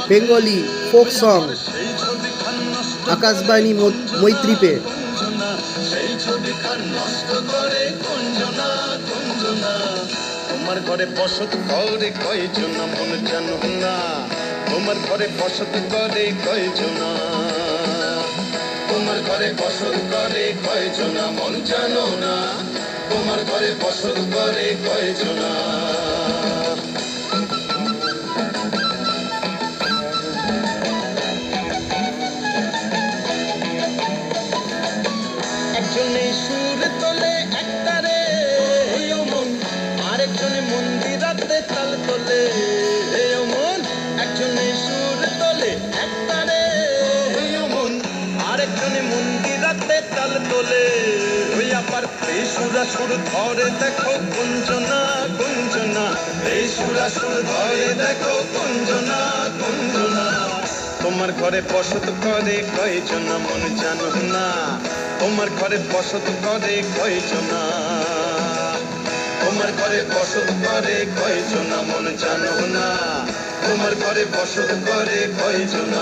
Bengali folk song Akashvani মৈত্রীপে। তোমার ঘরে বসত করে কয়জন মন জানো না, তোমার ঘরে বসত করে কয়জন, তোমার ঘরে বসত করে কয়জন মন জানো না, তোমার ঘরে বসত করে কয়জন। একজনে সুর তোলে একতারে মন, আরেকজনে মন্দিরাতে তাল তোলে মন। একজনে সুর তোলে একতারে মন, আরেকজনে মন্দিরাতে তাল তোলে। ওই আবার এই সুরা সুর ধরে দেখো কুঞ্জনা কুঞ্জনা, এই সুরা সুর ধরে দেখো কুঞ্জনা কুঞ্জনা। তোমার ঘরে বসত করে কয়জন মন জানো না, তোমার ঘরে বসত করে কয়জন, তোমার ঘরে বসত করে কয়জন মন জানো না, তোমার ঘরে বসত করে কয়জন।